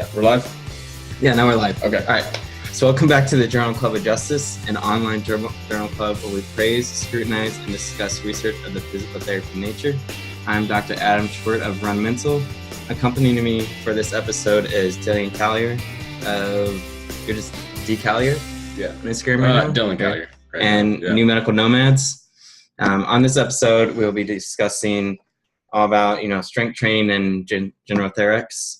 Yeah, we're live? Yeah, now we're live. Okay. All right. So welcome back to the Journal Club of Justice, an online journal club where we praise, scrutinize, and discuss research of the physical therapy nature. I'm Dr. Adam Schwert of Run Mental. Accompanying me for this episode is Dylan Callier of, you're just D. Callier? Yeah. On Instagram right now? Dylan Callier. Right and now. New Medical Nomads. On this episode, we'll be discussing all about, strength training and general thorax.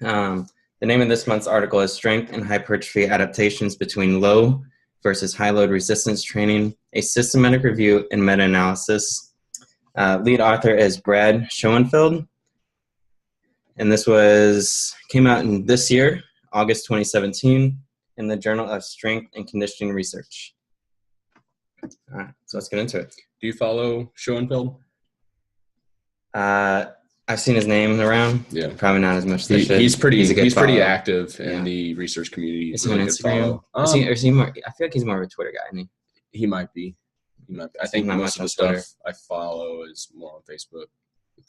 The name of this month's article is Strength and Hypertrophy Adaptations Between Low versus High Load Resistance Training, a Systematic Review and Meta-Analysis. Lead author is Brad Schoenfeld, and this came out in this year, August 2017, in the Journal of Strength and Conditioning Research. All right, so let's get into it. Do you follow Schoenfeld? I've seen his name around. Yeah, probably not as much. He's pretty active in the research community. Is he on Instagram? Is he more? I feel like he's more of a Twitter guy, isn't he? He might be. I think most of the stuff I follow is more on Facebook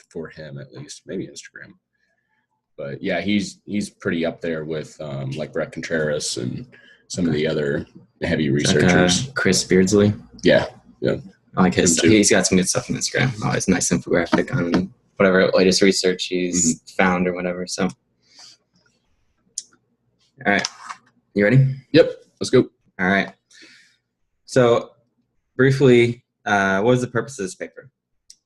for him, at least. Maybe Instagram. But yeah, he's pretty up there with like Brett Contreras and some of the other heavy researchers. Like, Chris Beardsley. Yeah. I like his stuff. He's got some good stuff on Instagram. Always nice infographic on whatever latest research he's found or whatever. So, all right, you ready? Yep, let's go. All right. So, briefly, what was the purpose of this paper?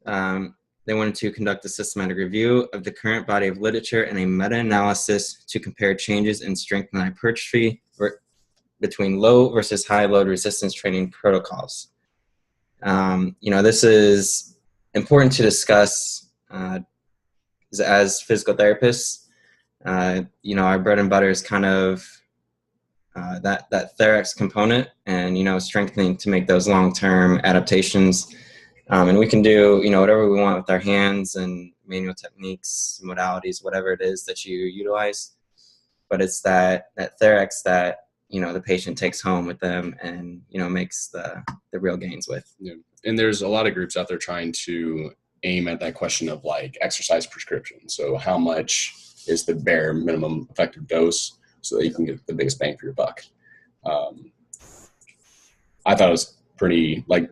They wanted to conduct a systematic review of the current body of literature and a meta-analysis to compare changes in strength and hypertrophy between low versus high load resistance training protocols. This is important to discuss as physical therapists. Our bread and butter is kind of that thorax component and, strengthening to make those long-term adaptations. And we can do, whatever we want with our hands and manual techniques, modalities, whatever it is that you utilize. But it's that thorax that, the patient takes home with them and, makes the real gains with. Yeah. And there's a lot of groups out there trying to aim at that question of like exercise prescription. So how much is the bare minimum effective dose so that you can get the biggest bang for your buck? I thought it was pretty a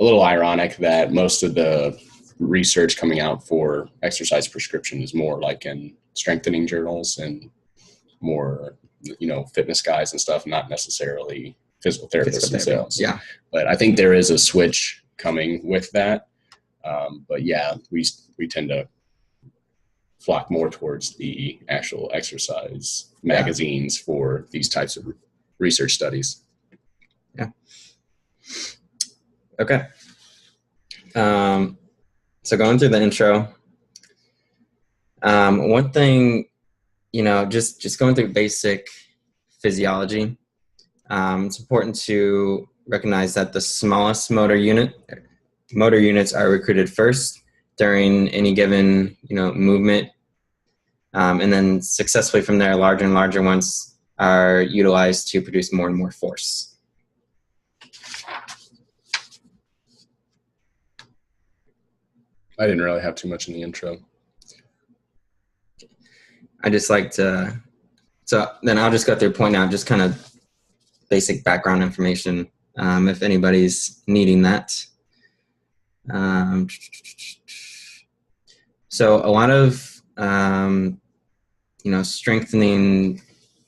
little ironic that most of the research coming out for exercise prescription is more like in strengthening journals and more, fitness guys and stuff, not necessarily physical therapists themselves. Yeah. But I think there is a switch coming with that. But yeah, we tend to flock more towards the actual exercise magazines for these types of research studies. Yeah. Okay. So going through the intro, one thing, just going through basic physiology, it's important to recognize that the smallest motor units are recruited first during any given, movement. And then successfully from there, larger and larger ones are utilized to produce more and more force. I didn't really have too much in the intro. I just like to, so then I'll just go through a point now, just kind of basic background information, if anybody's needing that. So a lot of, strengthening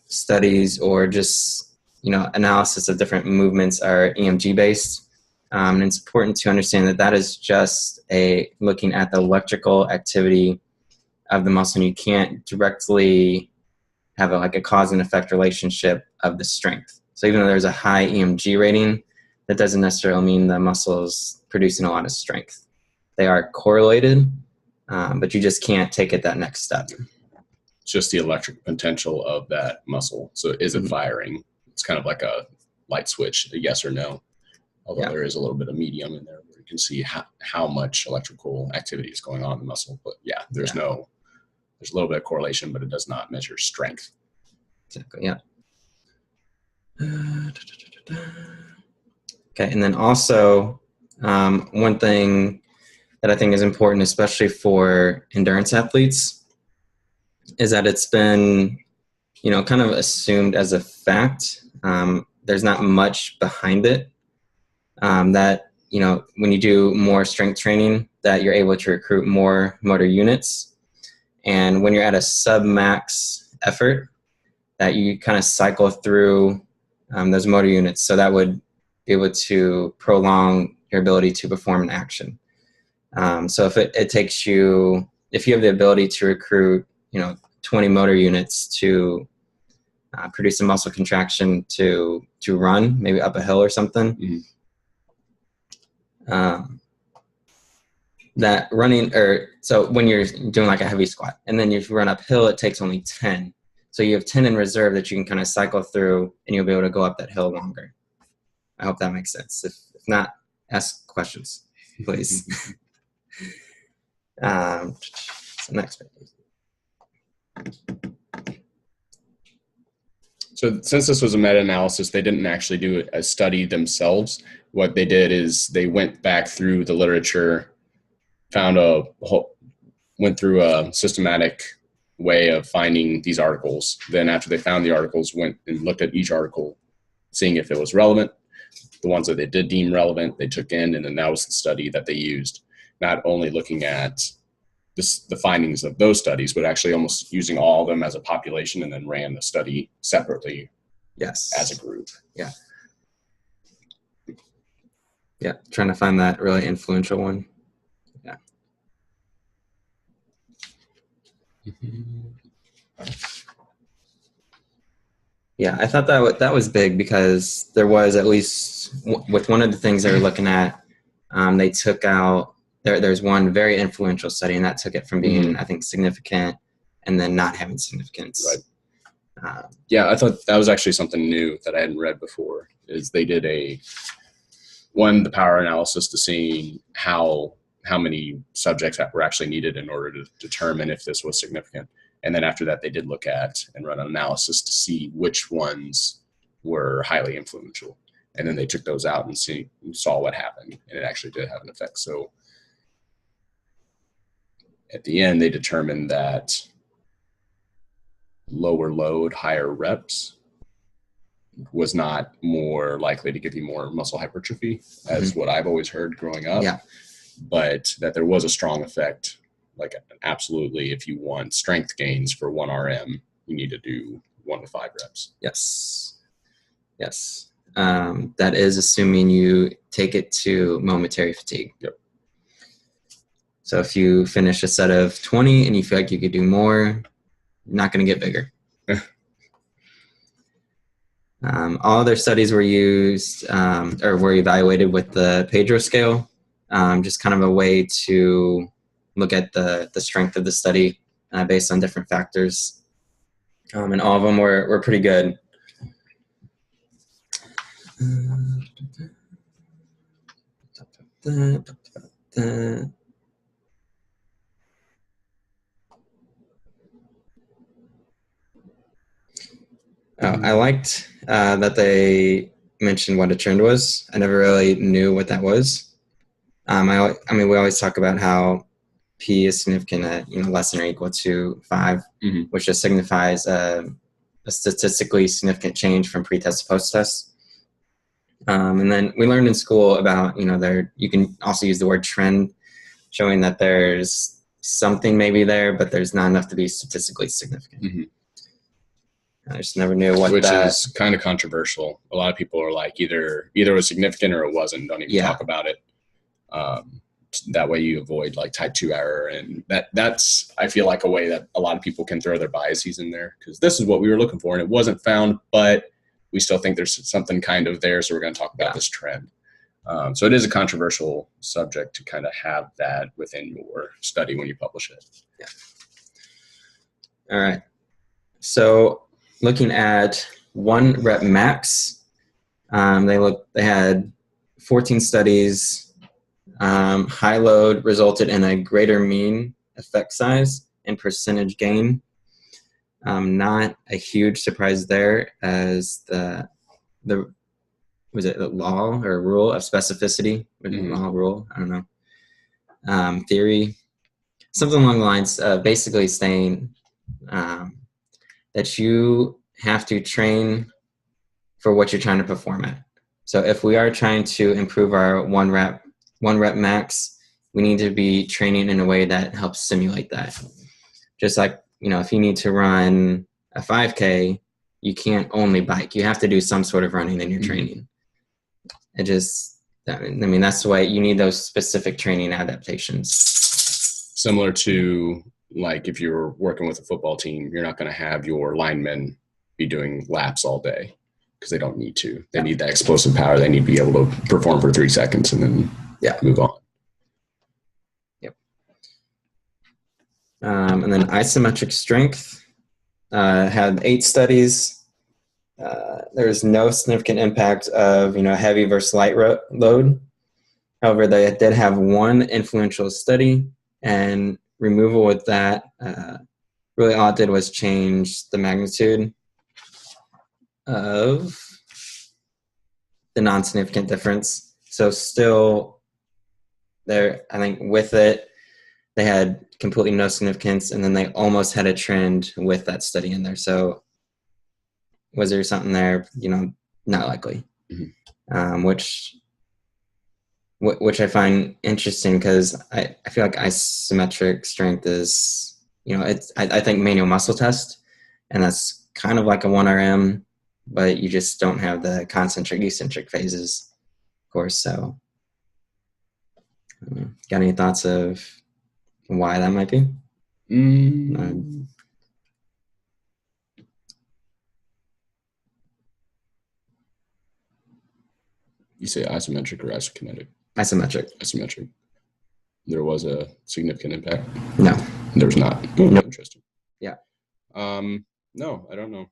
studies or just, analysis of different movements are EMG based. And it's important to understand that is just looking at the electrical activity of the muscle, and you can't directly have a cause and effect relationship of the strength. So even though there's a high EMG rating, that doesn't necessarily mean the muscle is producing a lot of strength. They are correlated, but you just can't take it that next step. It's just the electric potential of that muscle. So is it firing? It's kind of like a light switch, a yes or no. Although there is a little bit of medium in there where you can see how much electrical activity is going on in the muscle. But there's a little bit of correlation, but it does not measure strength. Exactly, yeah. Okay, and then also one thing that I think is important, especially for endurance athletes, is that it's been, kind of assumed as a fact. There's not much behind it. That, when you do more strength training, that you're able to recruit more motor units. And when you're at a sub-max effort, that you kind of cycle through those motor units. So that would be able to prolong your ability to perform an action. So if it takes you, if you have the ability to recruit, 20 motor units to produce a muscle contraction to run, maybe up a hill or something, that running, or so when you're doing like a heavy squat and then you run uphill, it takes only 10. So you have 10 in reserve that you can kind of cycle through and you'll be able to go up that hill longer. I hope that makes sense. If not, ask questions, please. So next page. So since this was a meta-analysis, they didn't actually do a study themselves. What they did is they went back through the literature, went through a systematic way of finding these articles. Then after they found the articles, went and looked at each article, seeing if it was relevant. The ones that they did deem relevant, they took in, and then that was the study that they used, not only looking at the findings of those studies, but actually almost using all of them as a population and then ran the study separately. Yes. As a group. Yeah. Yeah. Trying to find that really influential one. Yeah. Yeah, I thought that was big because there was, at least with one of the things they were looking at, they took out, there's one very influential study, and that took it from being, I think, significant and then not having significance. Right. Yeah, I thought that was actually something new that I hadn't read before, is they did the power analysis to see how many subjects that were actually needed in order to determine if this was significant. And then after that, they did look at and run an analysis to see which ones were highly influential. And then they took those out and saw what happened. And it actually did have an effect. So at the end, they determined that lower load, higher reps was not more likely to give you more muscle hypertrophy, as what I've always heard growing up. Yeah. But that there was a strong effect. Like, absolutely, if you want strength gains for 1 RM, you need to do 1 to 5 reps. Yes. Yes. That is assuming you take it to momentary fatigue. Yep. So if you finish a set of 20 and you feel like you could do more, you're not going to get bigger. All their studies were used or were evaluated with the Pedro scale, just kind of a way to look at the strength of the study based on different factors. And all of them were pretty good. I liked that they mentioned what a trend was. I never really knew what that was. I mean, we always talk about how P is significant at less than or equal to 5, which just signifies a statistically significant change from pre-test to post-test. And then we learned in school about you can also use the word trend, showing that there's something maybe there, but there's not enough to be statistically significant. I just never knew what Which is kind of controversial. A lot of people are like, either it was significant or it wasn't. Don't even talk about it. That way you avoid like type 2 error. And that's, I feel like, a way that a lot of people can throw their biases in there, because this is what we were looking for and it wasn't found, but we still think there's something kind of there. So we're going to talk about this trend. So it is a controversial subject to kind of have that within your study when you publish it. Yeah. All right. So looking at 1 rep max, they had 14 studies. High load resulted in a greater mean effect size and percentage gain. Not a huge surprise there, as the was it the law or rule of specificity? Law, rule, I don't know. Theory, something along the lines of basically saying that you have to train for what you're trying to perform at. So if we are trying to improve our one rep max, we need to be training in a way that helps simulate that. Just like, if you need to run a 5K, you can't only bike. You have to do some sort of running in your training. That's the way you need those specific training adaptations. Similar to like if you're working with a football team, you're not going to have your linemen be doing laps all day because they don't need to. They need that explosive power. They need to be able to perform for 3 seconds and then move on. Yep. And then isometric strength had 8 studies. There was no significant impact of heavy versus light load. However, they did have one influential study, and removal with that really all it did was change the magnitude of the non-significant difference. So still there, I think with it, they had completely no significance, and then they almost had a trend with that study in there. So was there something there? Not likely. Which I find interesting because I feel like isometric strength is, I think manual muscle test, and that's kind of like a 1RM, but you just don't have the concentric eccentric phases, of course. So got any thoughts of why that might be? You say isometric or isokinetic? Isometric. There was a significant impact? No. There was not? No. Interesting. Yeah. No, I don't know.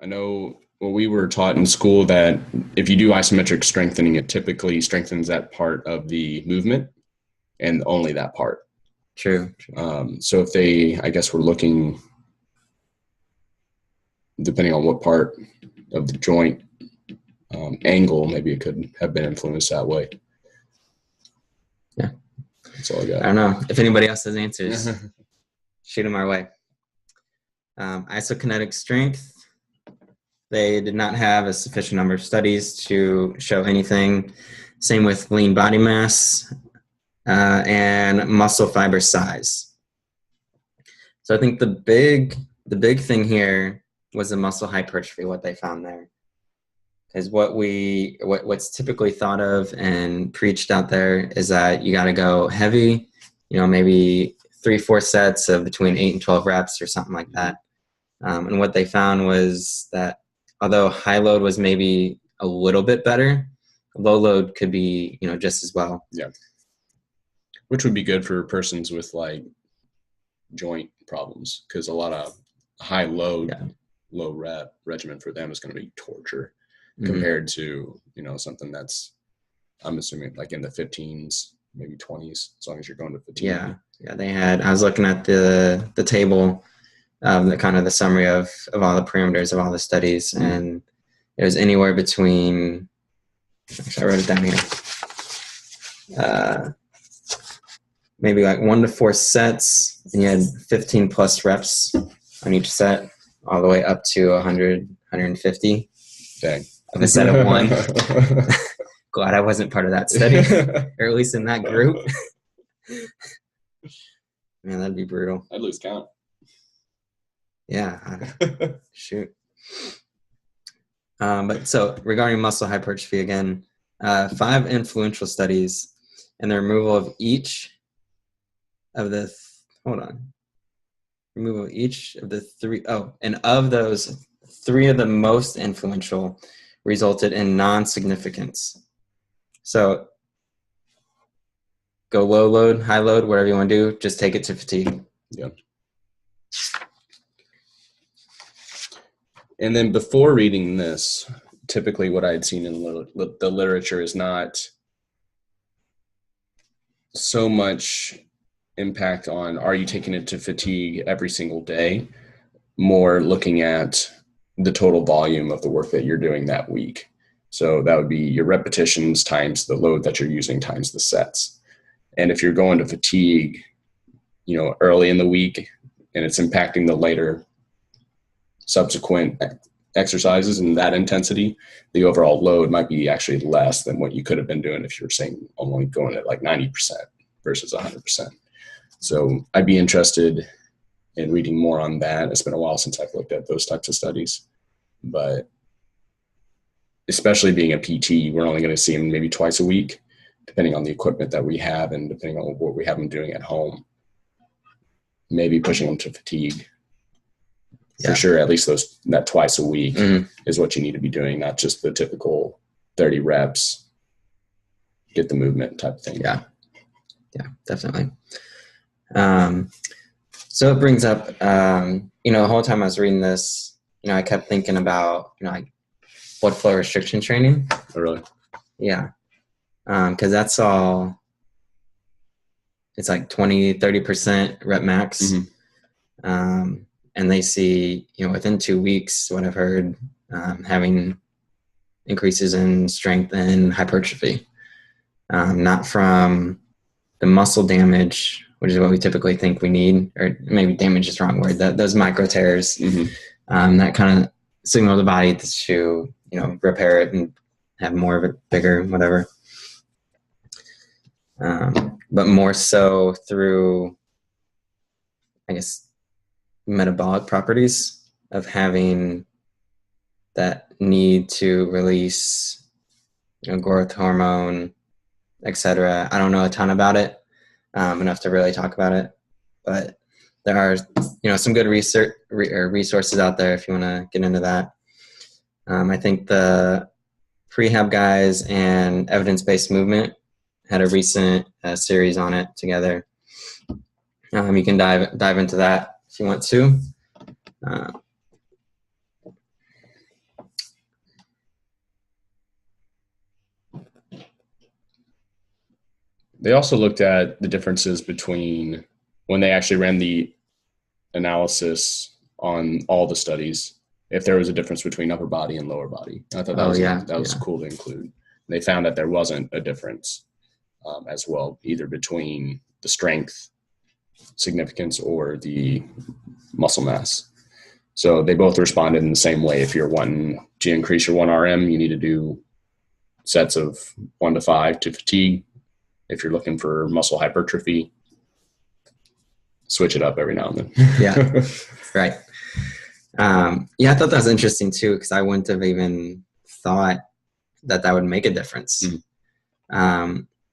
I know we were taught in school that if you do isometric strengthening, it typically strengthens that part of the movement and only that part. True. So if they, I guess, were looking, depending on what part of the joint angle, maybe it could have been influenced that way. Yeah. That's all I got. I don't know. If anybody else has answers, shoot them our way. Isokinetic strength. They did not have a sufficient number of studies to show anything. Same with lean body mass and muscle fiber size. So I think the big thing here was the muscle hypertrophy, what they found there. Because what's typically thought of and preached out there is that you got to go heavy, maybe 3-4 sets of between 8 and 12 reps or something like that. And what they found was that although high load was maybe a little bit better, low load could be, just as well. Yeah. Which would be good for persons with like joint problems, because a lot of high load, low rep regimen for them is going to be torture compared to, something that's, I'm assuming like in the 15s, maybe 20s, as long as you're going to fatigue. Yeah. I was looking at the table, the kind of the summary of all the parameters of all the studies, and it was anywhere between, actually I wrote it down here, maybe like 1 to 4 sets, and you had 15 plus reps on each set, all the way up to 100, 150. Dang. Of a set of 1. Glad I wasn't part of that study, or at least in that group. Man, that'd be brutal. I'd lose count. Yeah. Shoot. But so regarding muscle hypertrophy again, 5 influential studies, and the removal of each of the removal of each of the 3. And of those, 3 of the most influential resulted in non-significance. So go low load, high load, whatever you want to do, just take it to fatigue. Yeah. And then before reading this, typically what I had seen in the literature is not so much impact on, are you taking it to fatigue every single day? More looking at the total volume of the work that you're doing that week. So that would be your repetitions times the load that you're using times the sets. And if you're going to fatigue, early in the week, and it's impacting the later subsequent exercises and that intensity, the overall load might be actually less than what you could have been doing if you were saying only going at like 90% versus 100%. So I'd be interested in reading more on that. It's been a while since I've looked at those types of studies, but especially being a PT, we're only going to see them maybe twice a week, depending on the equipment that we have and depending on what we have them doing at home. Maybe pushing them to fatigue. For sure, at least that twice a week is what you need to be doing, not just the typical 30 reps, get the movement type of thing. Yeah, definitely. So it brings up, the whole time I was reading this, I kept thinking about, like blood flow restriction training. Oh, really? Yeah. Because that's all, it's like 20, 30% rep max. And they see, within 2 weeks, what I've heard, having increases in strength and hypertrophy, not from the muscle damage, which is what we typically think we need, or maybe damage is the wrong word, those micro tears, that kind of signal the body to, repair it and have more of it bigger, whatever. But more so through, I guess, metabolic properties of having that need to release, growth hormone, etc. I don't know a ton about it, enough to really talk about it, but there are, some good research resources out there if you want to get into that. I think the Prehab guys and Evidence-Based Movement had a recent series on it together. You can dive into that if you want to. They also looked at the differences between when they actually ran the analysis on all the studies, if there was a difference between upper body and lower body. I thought that was cool to include. They found that there wasn't a difference as well, either between the strength significance or the muscle mass. So they both responded in the same way. If you're wanting to increase your 1RM, you need to do sets of 1 to 5 to fatigue. If you're looking for muscle hypertrophy, switch it up every now and then. Yeah, right. I thought that was interesting too, because I wouldn't have even thought that would make a difference.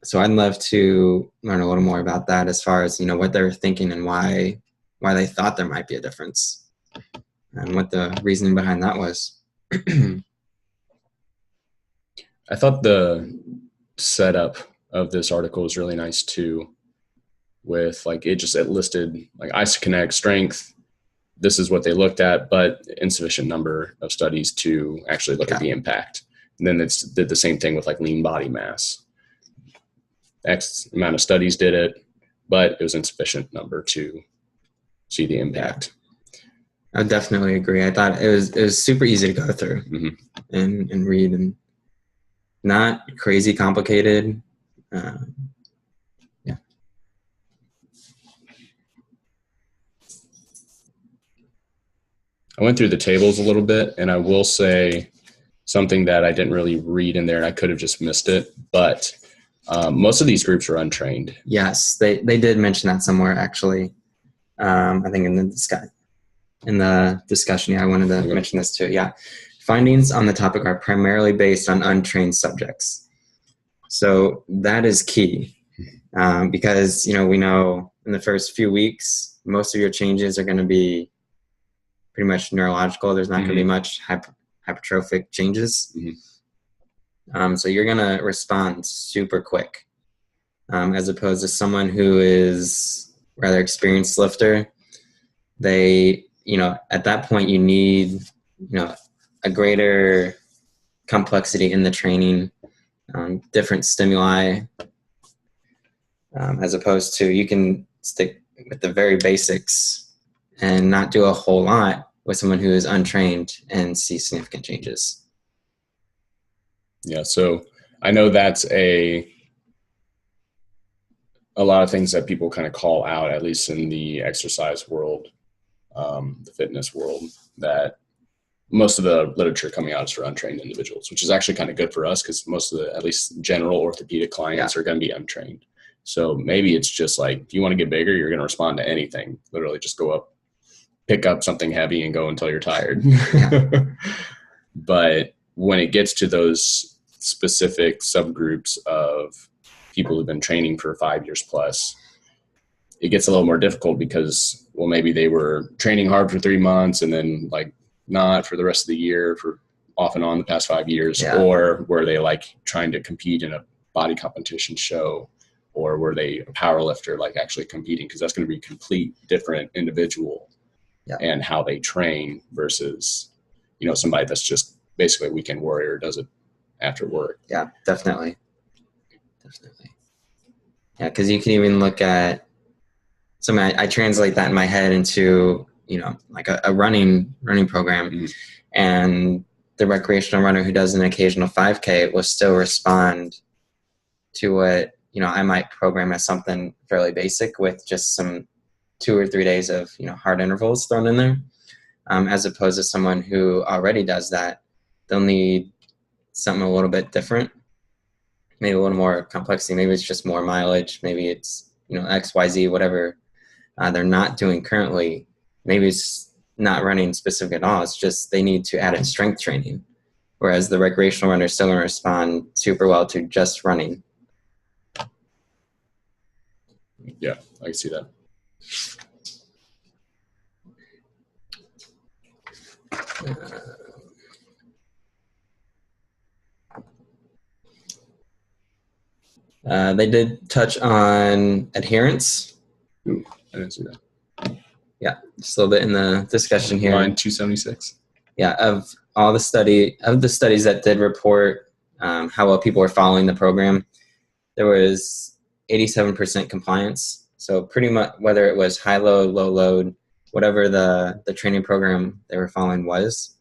So I'd love to learn a little more about that, as far as, what they were thinking and why they thought there might be a difference and what the reasoning behind that was. I thought the setup of this article was really nice too, with like it listed like isokinetic strength. This is what they looked at, but insufficient number of studies to actually look at the impact. And then it did the same thing with like lean body mass. X amount of studies did it, but it was insufficient number to see the impact. I definitely agree. I thought it was super easy to go through and read, and not crazy complicated. I went through the tables a little bit, and I will say something that I didn't really read in there, and I could have just missed it, but most of these groups are untrained. Yes, they did mention that somewhere, actually. I think in the discussion, I wanted to mention this too. Yeah. Findings on the topic are primarily based on untrained subjects. So that is key, because, we know in the first few weeks, most of your changes are going to be pretty much neurological. There's not going to be much hypertrophic changes. So you're going to respond super quick, as opposed to someone who is rather experienced lifter. They, at that point you need, a greater complexity in the training, different stimuli, as opposed to you can stick with the very basics and not do a whole lot with someone who is untrained and see significant changes. Yeah, so I know that's a lot of things that people kind of call out, at least in the exercise world, the fitness world, that most of the literature coming out is for untrained individuals, which is actually kind of good for us because most of the, at least general orthopedic clients are going to be untrained. So maybe it's just like, if you want to get bigger, you're going to respond to anything. Literally just go up, pick up something heavy and go until you're tired. But when it gets to those specific subgroups of people who've been training for 5 years plus, it gets a little more difficult because, well, maybe they were training hard for 3 months and then like not for the rest of the year for off and on the past 5 years, or were they like trying to compete in a body competition show, or were they a power lifter, like actually competing? Because that's going to be a complete different individual and how they train versus, you know, somebody that's just basically a weekend warrior, does it after work. Yeah, definitely. Yeah, because you can even look at, so I translate that in my head into, you know, like a running program, and the recreational runner who does an occasional 5K will still respond to what, you know, I might program as something fairly basic with just some 2 or 3 days of, you know, hard intervals thrown in there, as opposed to someone who already does that. They'll need something a little bit different, maybe a little more complexity. Maybe it's just more mileage. Maybe it's, you know, XYZ, whatever they're not doing currently. Maybe it's not running specific at all. It's just they need to add in strength training, whereas the recreational runner is still going to respond super well to just running. Yeah, I can see that. They did touch on adherence. Ooh, I didn't see that. Yeah, just a little bit in the discussion here. Line 276. Yeah, of the studies that did report how well people were following the program, there was 87% compliance. So pretty much whether it was high load, low load, whatever the training program they were following was.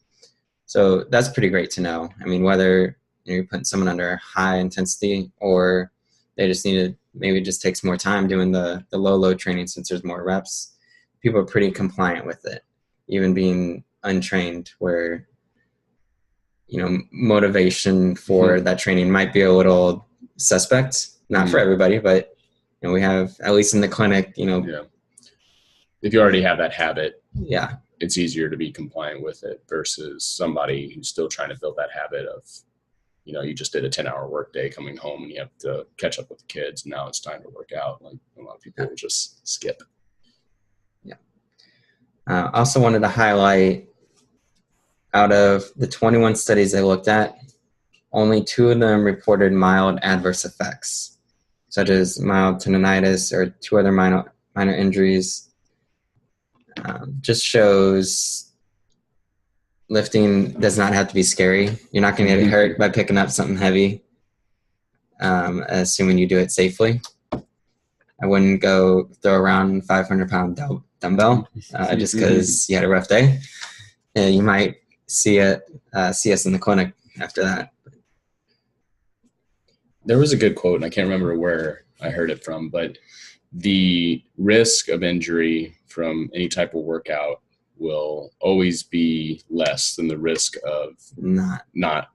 So that's pretty great to know. I mean, whether you're putting someone under high intensity or they just need to maybe just takes more time doing the low load training since there's more reps, people are pretty compliant with it, even being untrained, where, you know, motivation for that training might be a little suspect, not for everybody, but, you know, we have, at least in the clinic, you know, if you already have that habit, yeah, it's easier to be compliant with it versus somebody who's still trying to build that habit of, you know, you just did a 10-hour work day coming home and you have to catch up with the kids. And now it's time to work out. Like a lot of people will just skip. Yeah. Also wanted to highlight, out of the 21 studies they looked at, only 2 of them reported mild adverse effects, such as mild tendonitis or 2 other minor injuries. Just shows lifting does not have to be scary. You're not going to get hurt by picking up something heavy, assuming you do it safely. I wouldn't go throw around 500-pound dumbbell just because you had a rough day. And you might see us in the clinic after that. There was a good quote, and I can't remember where I heard it from, but the risk of injury from any type of workout will always be less than the risk of not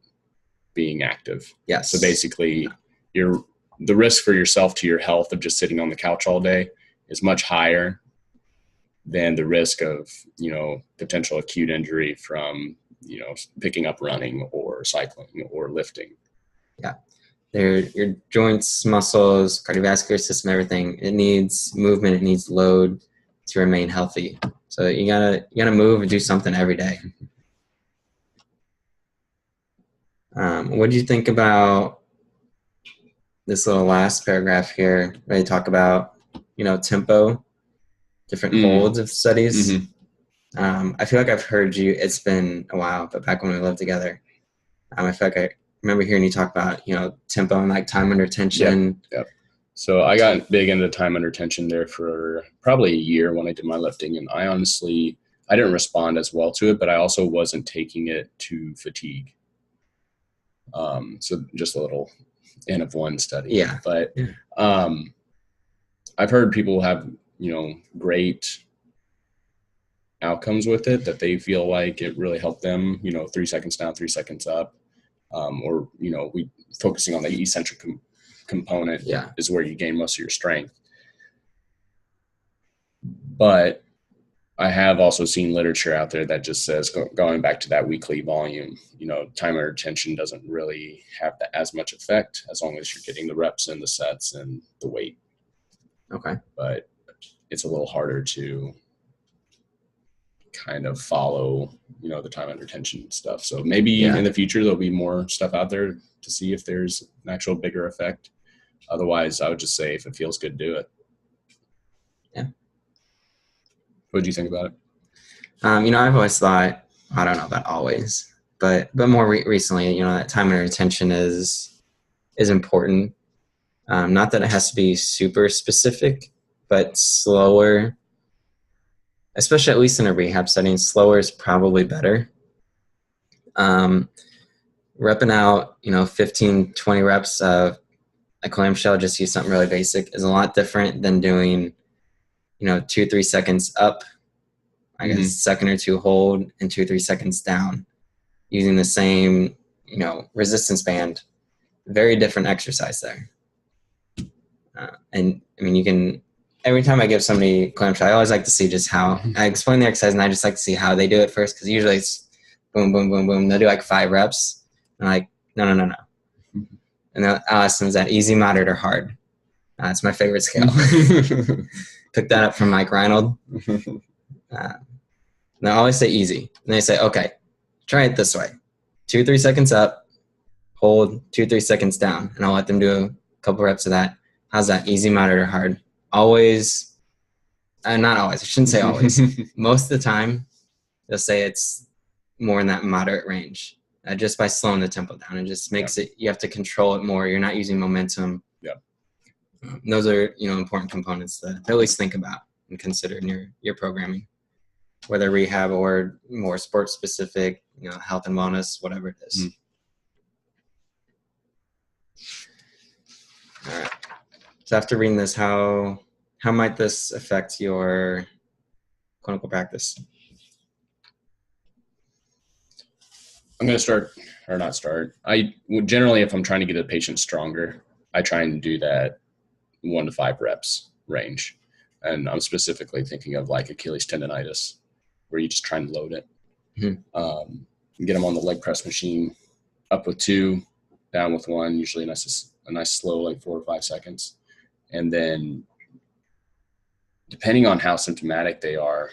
being active. Yes. So basically, the risk for yourself to your health of just sitting on the couch all day is much higher than the risk of, you know, potential acute injury from, you know, picking up running or cycling or lifting. Yeah. Your joints, muscles, cardiovascular system, everything, it needs movement, it needs load to remain healthy. So you gotta move and do something every day. What do you think about this little last paragraph here, where they talk about, you know, tempo, different holds of studies? I feel like I've heard you, it's been a while, but back when we lived together, I feel like I remember hearing you talk about, you know, tempo and like time under tension. Yep. So I got big into time under tension there for probably a year when I did my lifting. And I didn't respond as well to it, but I also wasn't taking it to fatigue. So just a little N of 1 study. Yeah. But I've heard people have, you know, great outcomes with it, that they feel like it really helped them, 3 seconds down, 3 seconds up. Or, we focusing on the eccentric component is where you gain most of your strength. But I have also seen literature out there that just says, going back to that weekly volume, time under tension doesn't really have as much effect as long as you're getting the reps and the sets and the weight. Okay. But it's a little harder to kind of follow, the time under tension stuff. So maybe in the future, there'll be more stuff out there to see if there's an actual bigger effect. Otherwise, I would just say if it feels good, do it. Yeah. What do you think about it? I've always thought, I don't know about always, but more recently, that time under tension is important. Not that it has to be super specific, but slower, especially at least in a rehab setting, slower is probably better. Repping out, 15, 20 reps of a clamshell, just use something really basic, is a lot different than doing, 2-3 seconds up, I guess, second or two hold, and 2-3 seconds down, using the same, resistance band. Very different exercise there. And I mean, you can, every time I give somebody clamshell, I always like to see just how I explain the exercise, and I just like to see how they do it first, because usually it's boom, boom, boom, boom. They'll do like 5 reps. And I'm like, no. And I'll ask them, is that easy, moderate, or hard? It's my favorite scale. Pick that up from Mike Reinold. And I always say easy. And they say, okay, try it this way. 2-3 seconds up, hold, 2-3 seconds down. And I'll let them do a couple reps of that. How's that? Easy, moderate, or hard? Always, not always. I shouldn't say always. Most of the time, they'll say it's more in that moderate range. Just by slowing the tempo down. It just makes it, you have to control it more. You're not using momentum. Yeah. Those are, important components to at least think about and consider in your programming, whether rehab or more sports specific, health and wellness, whatever it is. All right. So after reading this, how might this affect your clinical practice? I'm going to start, or not start. I generally, if I'm trying to get a patient stronger, I try and do that 1 to 5 reps range. And I'm specifically thinking of like Achilles tendonitis, where you just try and load it. Get them on the leg press machine, up with 2, down with 1, usually a nice slow, like 4 or 5 seconds. And then depending on how symptomatic they are,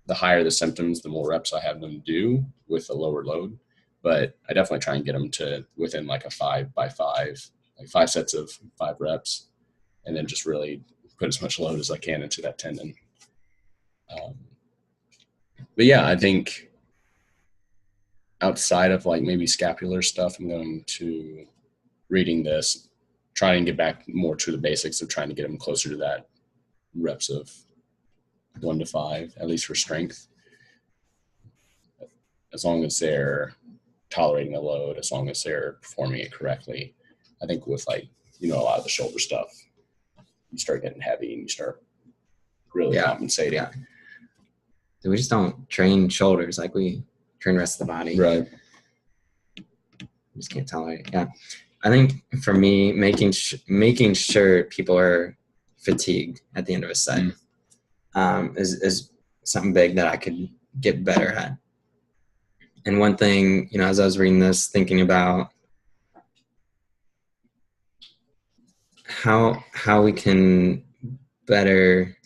the higher the symptoms, the more reps I have them do with a lower load. But I definitely try and get them to within like a 5x5, like 5 sets of 5 reps, and then just really put as much load as I can into that tendon. But yeah, I think outside of like maybe scapular stuff, I'm going to, reading this, try and get back more to the basics of trying to get them closer to that reps of 1 to 5, at least for strength. As long as they're tolerating the load, as long as they're performing it correctly. I think with like, a lot of the shoulder stuff, you start getting heavy and you start really compensating. Yeah. So we just don't train shoulders like we train the rest of the body. Right. We just can't tolerate it. Yeah. I think for me, making sure people are fatigued at the end of a set is something big that I could get better at. And one thing, as I was reading this, thinking about how we can better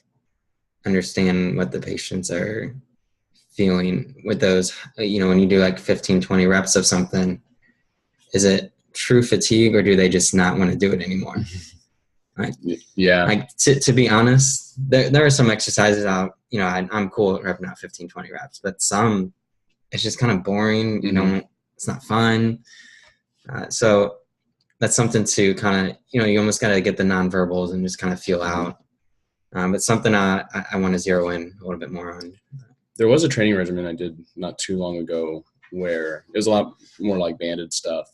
understand what the patients are feeling with those, when you do like 15, 20 reps of something, is it true fatigue or do they just not want to do it anymore? Like, yeah. Like to be honest, there are some exercises out, I'm cool at repping out 15, 20 reps, but some, it's just kind of boring. It's not fun. So that's something to kind of, you almost got to get the nonverbals and just kind of feel out. But something I want to zero in a little bit more on. There was a training regimen I did not too long ago where it was a lot more like banded stuff.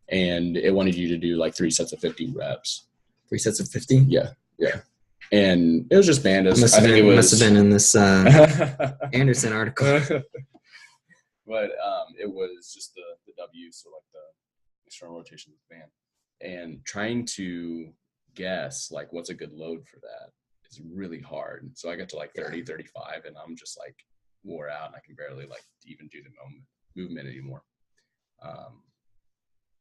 And it wanted you to do like 3 sets of 50 reps. 3 sets of 50? Yeah. And it was just bandas. Must have been in this Anderson article. But it was just the W, so like the external rotation of the band. And trying to guess like what's a good load for that is really hard. So I got to like 30, 35, and I'm just like wore out, and I can barely like even do the movement anymore.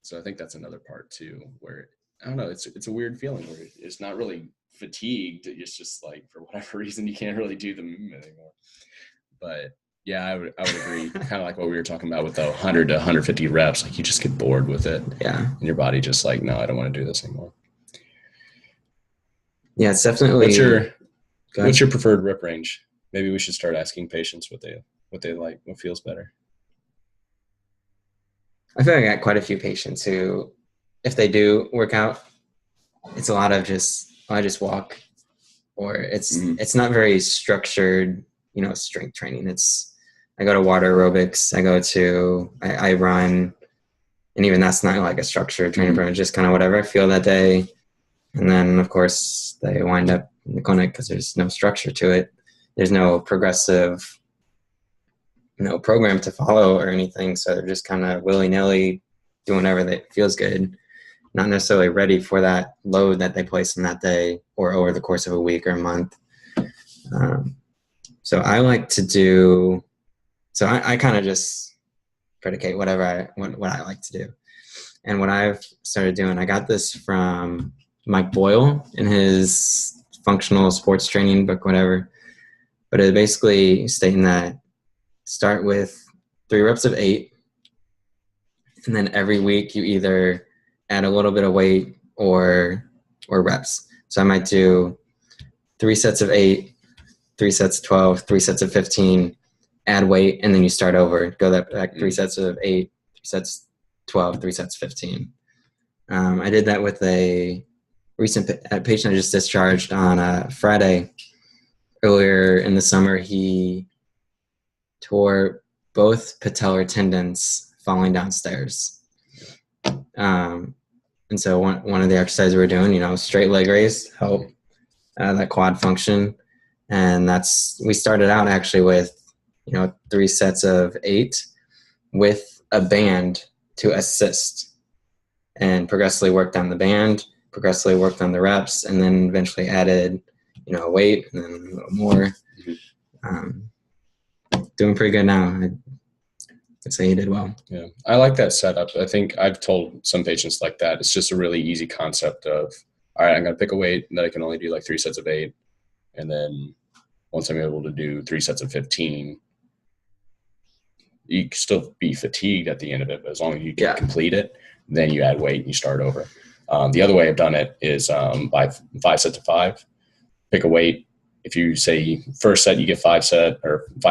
So I think that's another part too, where I don't know, it's a weird feeling where it's not really fatigued. It's just like for whatever reason you can't really do the movement anymore. But yeah, I would agree. Kind of like what we were talking about with the 100 to 150 reps, like you just get bored with it. Yeah. And your body just like, no, I don't want to do this anymore. Yeah, it's definitely. What's your preferred rep range? Maybe we should start asking patients what they like, what feels better. I feel like I got quite a few patients who, if they do work out, it's a lot of I just walk, or it's not very structured, strength training. I go to water aerobics, I run, and even that's not like a structured training program, just kind of whatever I feel that day. And then of course they wind up in the clinic because there's no structure to it. There's no progressive, program to follow or anything. So they're just kind of willy-nilly doing whatever that feels good, not necessarily ready for that load that they place in that day or over the course of a week or a month. So I like to do, I kind of just predicate what I like to do. And what I've started doing, I got this from Mike Boyle in his functional sports training book, whatever. But it basically stating that start with 3 reps of 8, and then every week you either add a little bit of weight or reps. So I might do 3 sets of 8, 3 sets of 12, 3 sets of 15, add weight, and then you start over. Go back 3 sets of 8, 3 sets 12, 3 sets 15. I did that with a recent patient I just discharged on Friday. Earlier in the summer, he tore both patellar tendons falling downstairs. And so one of the exercises we were doing, straight leg raise, help that quad function. And we started out actually with, 3 sets of 8 with a band to assist, and progressively worked on the band, progressively worked on the reps, and then eventually added, weight and then a little more. Doing pretty good now. I'd say he did well. Yeah, I like that setup. I think I've told some patients like that. It's just a really easy concept of, all right, I'm going to pick a weight that I can only do like 3 sets of 8. And then once I'm able to do 3 sets of 15, you can still be fatigued at the end of it, but as long as you can complete it, then you add weight and you start over. The other way I've done it is by 5 sets of 5, pick a weight. If you say first set, you get 5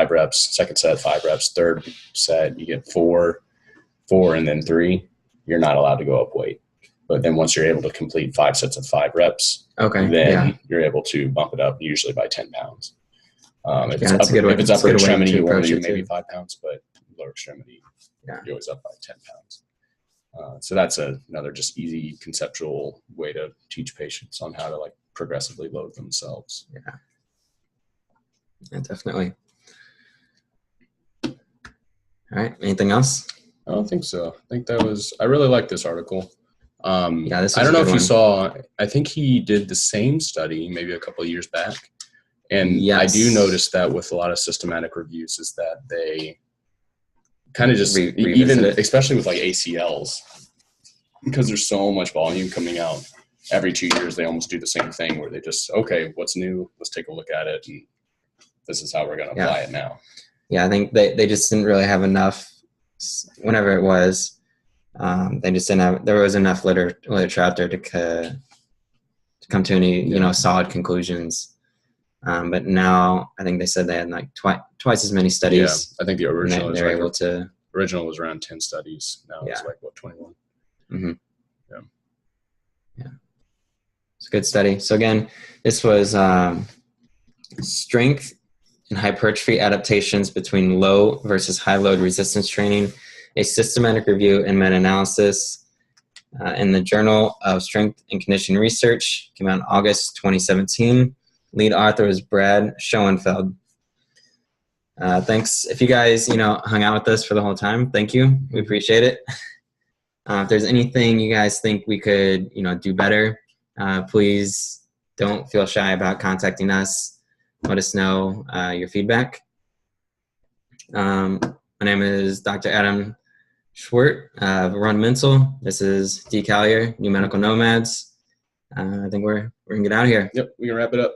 reps, second set, 5 reps, third set, you get 4, and then 3, you're not allowed to go up weight. But then once you're able to complete 5 sets of 5 reps, then you're able to bump it up usually by 10 pounds. If it's upper extremity, you want to do maybe 5 pounds, but lower extremity, you're always up by 10 pounds. So that's another just easy conceptual way to teach patients on how to like progressively load themselves. Yeah, definitely. All right. Anything else? I don't think so. I think I really like this article. I don't know if you saw, I think he did the same study maybe a couple of years back. And I do notice that with a lot of systematic reviews is that they kind of just, especially with like ACLs, because there's so much volume coming out every 2 years, they almost do the same thing where they just, okay, what's new? Let's take a look at it. And this is how we're going to apply it now. Yeah, I think they just didn't really have enough, whenever it was, they just didn't have, there was enough literature out there to come to any, solid conclusions. But now I think they said they had like twice as many studies. Yeah, I think the original original was around 10 studies. Now it's like 21. Mm-hmm. Yeah. It's a good study. So again, this was strength and hypertrophy adaptations between low versus high load resistance training, a systematic review and meta-analysis in the Journal of Strength and Conditioning Research, came out in August 2017. Lead author is Brad Schoenfeld. Thanks. If you guys, hung out with us for the whole time, thank you. We appreciate it. If there's anything you guys think we could, do better, please don't feel shy about contacting us. Let us know your feedback. My name is Dr. Adam Schwert, Run Mental. This is D. Collier, New Medical Nomads. I think we're going to get out of here. Yep, we can wrap it up.